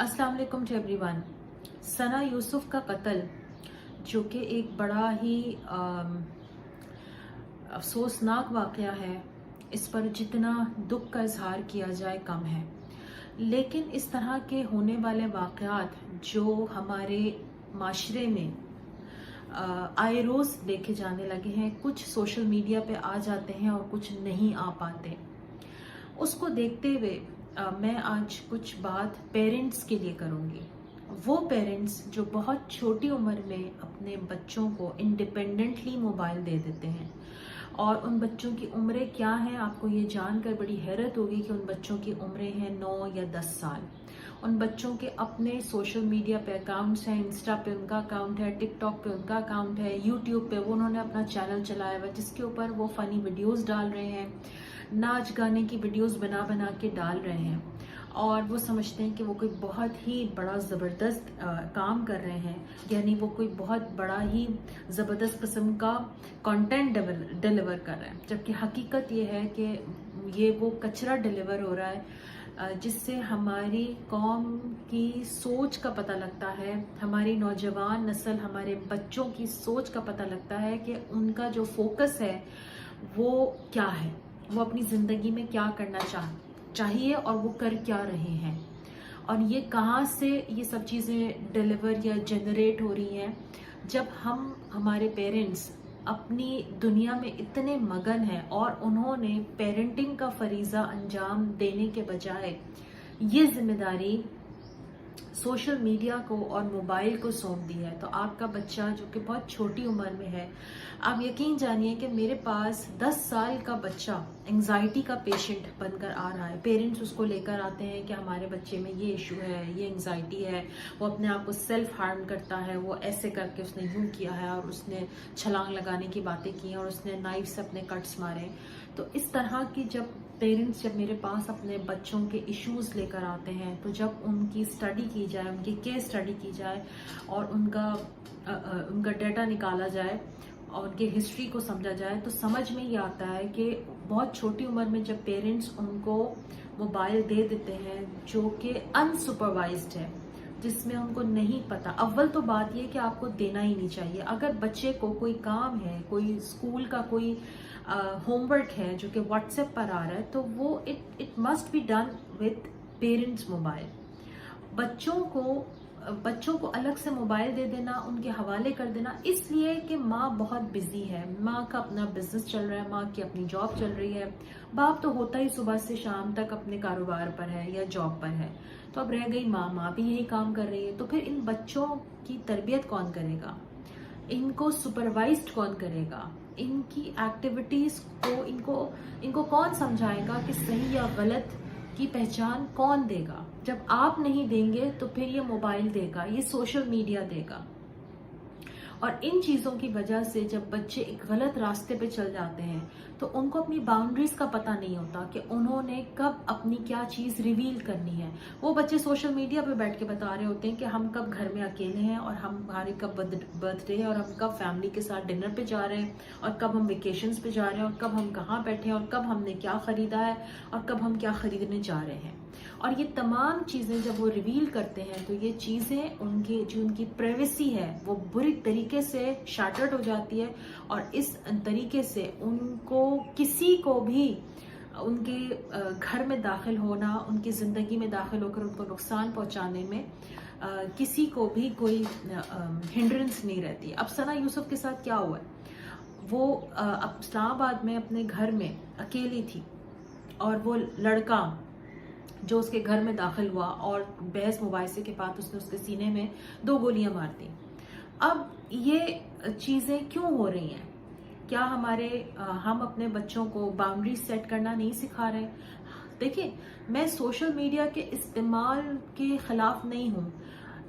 अस्सलाम वालेकुम to everyone. सना यूसुफ का कत्ल जो कि एक बड़ा ही अफसोसनाक वाक़या है, इस पर जितना दुख का इजहार किया जाए कम है। लेकिन इस तरह के होने वाले वाक़यात जो हमारे माशरे में आए रोज़ देखे जाने लगे हैं, कुछ सोशल मीडिया पे आ जाते हैं और कुछ नहीं आ पाते, उसको देखते हुए मैं आज कुछ बात पेरेंट्स के लिए करूँगी। वो पेरेंट्स जो बहुत छोटी उम्र में अपने बच्चों को इंडिपेंडेंटली मोबाइल दे देते हैं, और उन बच्चों की उम्रें क्या हैं आपको ये जानकर बड़ी हैरत होगी कि उन बच्चों की उम्रें हैं 9 या 10 साल। उन बच्चों के अपने सोशल मीडिया पे अकाउंट्स हैं, इंस्टा पे उनका अकाउंट है, टिकटॉक पे उनका अकाउंट है, यूट्यूब पे वो उन्होंने अपना चैनल चलाया हुआ जिसके ऊपर वो फ़नी वीडियोस डाल रहे हैं, नाच गाने की वीडियोस बना बना के डाल रहे हैं, और वो समझते हैं कि वो कोई बहुत ही बड़ा ज़बरदस्त काम कर रहे हैं, यानी वो कोई बहुत बड़ा ही ज़बरदस्त किस्म का कंटेंट डिलीवर कर रहे हैं। जबकि हकीकत ये है कि ये वो कचरा डिलीवर हो रहा है जिससे हमारी कौम की सोच का पता लगता है, हमारी नौजवान नस्ल, हमारे बच्चों की सोच का पता लगता है कि उनका जो फोकस है वो क्या है, वो अपनी ज़िंदगी में क्या करना चाहिए और वो कर क्या रहे हैं, और ये कहाँ से ये सब चीज़ें डिलीवर या जनरेट हो रही हैं। जब हमारे पेरेंट्स अपनी दुनिया में इतने मगन हैं और उन्होंने पेरेंटिंग का फरीज़ा अंजाम देने के बजाय ये जिम्मेदारी सोशल मीडिया को और मोबाइल को सौंप दी है, तो आपका बच्चा जो कि बहुत छोटी उम्र में है, आप यकीन जानिए कि मेरे पास 10 साल का बच्चा एंजाइटी का पेशेंट बनकर आ रहा है। पेरेंट्स उसको लेकर आते हैं कि हमारे बच्चे में ये इशू है, ये एंजाइटी है, वो अपने आप को सेल्फ हार्म करता है, वो ऐसे करके उसने यूँ किया है, और उसने छलांग लगाने की बातें की, और उसने नाइफ से अपने कट्स मारे। तो इस तरह की जब मेरे पास अपने बच्चों के इश्यूज लेकर आते हैं, तो जब उनकी स्टडी की जाए, उनकी केस स्टडी की जाए और उनका डेटा निकाला जाए और उनकी हिस्ट्री को समझा जाए, तो समझ में ये आता है कि बहुत छोटी उम्र में जब पेरेंट्स उनको मोबाइल दे देते हैं जो कि अनसुपरवाइज्ड है, जिसमें उनको नहीं पता। अव्वल तो बात ये कि आपको देना ही नहीं चाहिए। अगर बच्चे को कोई काम है, कोई स्कूल का कोई होमवर्क है जो कि व्हाट्सएप पर आ रहा है, तो वो it must be done with parents mobile. बच्चों को अलग से मोबाइल दे देना, उनके हवाले कर देना, इसलिए कि माँ बहुत बिजी है, माँ का अपना बिजनेस चल रहा है, माँ की अपनी जॉब चल रही है, बाप तो होता ही सुबह से शाम तक अपने कारोबार पर है या जॉब पर है, तो अब रह गई माँ भी यही काम कर रही है। तो फिर इन बच्चों की तरबियत कौन करेगा, इनको सुपरवाइज्ड कौन करेगा, इनकी एक्टिविटीज को इनको कौन समझाएगा कि सही या गलत की पहचान कौन देगा। जब आप नहीं देंगे तो फिर ये मोबाइल देगा, ये सोशल मीडिया देगा। और इन चीज़ों की वजह से जब बच्चे एक गलत रास्ते पे चल जाते हैं तो उनको अपनी बाउंड्रीज का पता नहीं होता कि उन्होंने कब अपनी क्या चीज़ रिवील करनी है। वो बच्चे सोशल मीडिया पे बैठ के बता रहे होते हैं कि हम कब घर में अकेले हैं, और हमारे कब बर्थडे है, और हम कब फैमिली के साथ डिनर पे जा रहे हैं, और कब हम वेकेशंस पे जा रहे हैं, और कब हम कहाँ बैठे हैं, और कब हमने क्या खरीदा है, और कब हम क्या खरीदने जा रहे हैं। और ये तमाम चीज़ें जब वो रिवील करते हैं तो ये चीज़ें उनकी प्राइवेसी है वो बुरी तरीके से शैटर्ड हो जाती है, और इस तरीके से उनको किसी को भी उनके घर में दाखिल होना, उनकी ज़िंदगी में दाखिल होकर उनको नुकसान पहुंचाने में किसी को भी कोई हिंड्रेंस नहीं रहती। अब सना यूसुफ के साथ क्या हुआ है, वो इस्लामाबाद में अपने घर में अकेली थी, और वो लड़का जो उसके घर में दाखिल हुआ और बहस मुबाहिसे के बाद उसने उसके सीने में 2 गोलियां मार दी। अब ये चीज़ें क्यों हो रही हैं? क्या हम अपने बच्चों को बाउंड्री सेट करना नहीं सिखा रहे? देखिए, मैं सोशल मीडिया के इस्तेमाल के खिलाफ नहीं हूँ,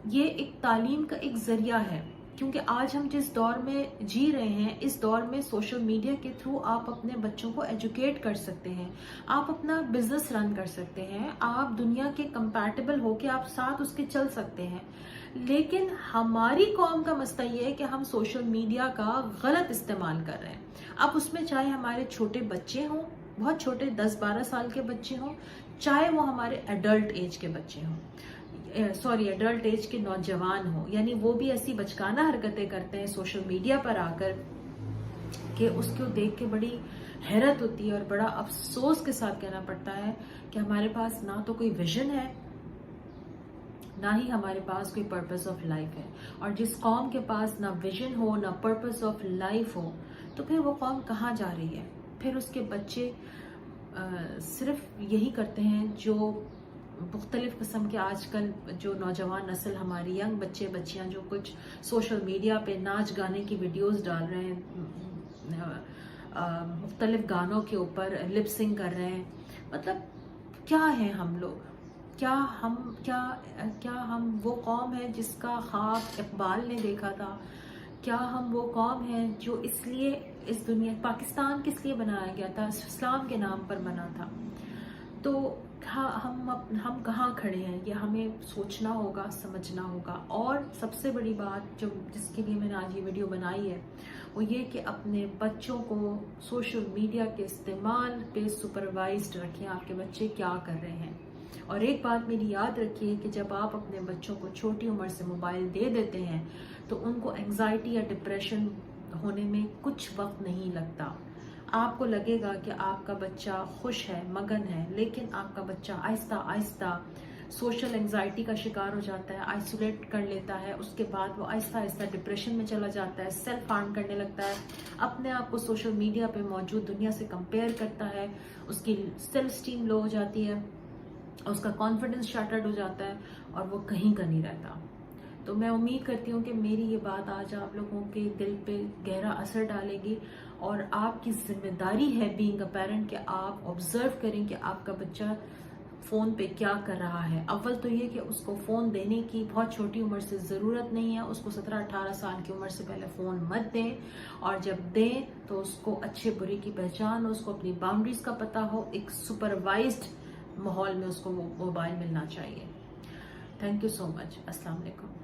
ये एक तालीम का एक जरिया है, क्योंकि आज हम जिस दौर में जी रहे हैं, इस दौर में सोशल मीडिया के थ्रू आप अपने बच्चों को एजुकेट कर सकते हैं, आप अपना बिजनेस रन कर सकते हैं, आप दुनिया के कंपैटिबल होके आप साथ उसके चल सकते हैं। लेकिन हमारी कौम का मसला ये है कि हम सोशल मीडिया का गलत इस्तेमाल कर रहे हैं। अब उसमें चाहे हमारे छोटे बच्चे हों, बहुत छोटे 10-12 साल के बच्चे हों, چاہے وہ ہمارے ایڈلٹ ایج کے بچے ہوں، ایڈلٹ ایج کے نوجوان ہوں، یعنی وہ بھی ایسی بچکانہ حرکتیں کرتے ہیں سوشل میڈیا پر آ کر کہ اس کو دیکھ کے بڑی حیرت ہوتی ہے اور بڑا افسوس کے ساتھ کہنا پڑتا ہے کہ ہمارے پاس نہ تو کوئی ویژن ہے، نہ ہی ہمارے پاس کوئی پرپس آف لائف ہے. اور جس قوم کے پاس نہ ویژن ہو نہ پرپس آف لائف ہو تو پھر وہ قوم کہاں جا رہی ہے؟ پھر اس کے بچے صرف یہی کرتے ہیں جو مختلف قسم کے آج کل جو نوجوان نسل ہماری ینگ بچے بچیاں جو کچھ سوشل میڈیا پہ ناچ گانے کی ویڈیوز ڈال رہے ہیں، مختلف گانوں کے اوپر لپ سنگ کر رہے ہیں. مطلب کیا ہیں ہم لوگ؟ کیا ہم وہ قوم ہے جس کا خواب اقبال نے دیکھا تھا؟ کیا ہم وہ قوم ہیں جو اس لیے اس دنیا پاکستان کس لیے بنایا گیا تھا؟ اسلام کے نام پر بنا تھا. تو ہم کہاں کھڑے ہیں؟ یہ ہمیں سوچنا ہوگا، سمجھنا ہوگا. اور سب سے بڑی بات جس کے لیے میں نے آج یہ ویڈیو بنائی ہے وہ یہ کہ اپنے بچوں کو سوشل میڈیا کے استعمال پہ سپروائزڈ رکھیں. آپ کے بچے کیا کر رہے ہیں؟ اور ایک بات میری یاد رکھیے کہ جب آپ اپنے بچوں کو چھوٹی عمر سے موبائل دے دیتے ہیں تو ان کو انگزائٹی یا ڈپریشن ہونے میں کچھ وقت نہیں لگتا. آپ کو لگے گا کہ آپ کا بچہ خوش ہے، مگن ہے، لیکن آپ کا بچہ آہستہ آہستہ سوشل انگزائٹی کا شکار ہو جاتا ہے، آئسولیٹ کر لیتا ہے. اس کے بعد وہ آہستہ آہستہ ڈپریشن میں چلا جاتا ہے، سیلف ہارم کرنے لگتا ہے، اپنے آپ کو سوشل میڈیا پہ موجود دنیا سے کمپیئر کرتا ہے، اس کی سیلف اسٹیم لو ہو جاتی ہے، اس کا کانفیڈنس شاٹرڈ ہو جاتا ہے اور وہ کہیں کا نہیں رہتا. تو میں امید کرتی ہوں کہ میری یہ بات آج آپ لوگوں کے دل پہ گہرا اثر ڈالے گی اور آپ کی ذمہ داری ہے بینگ اے پیرنٹ کہ آپ آبزرو کریں کہ آپ کا بچہ فون پہ کیا کر رہا ہے. اول تو یہ کہ اس کو فون دینے کی بہت چھوٹی عمر سے ضرورت نہیں ہے. اس کو 17-18 سال کی عمر سے پہلے فون مت دیں، اور جب دیں تو اس کو اچھے برے کی پہچان ہو، اس کو اپنی باؤنڈریز کا پتہ ہو. ایک سپروائزڈ ماحول میں اس کو موبائل ملنا چاہیے. تھینک یو سو مچ. السلام علیکم.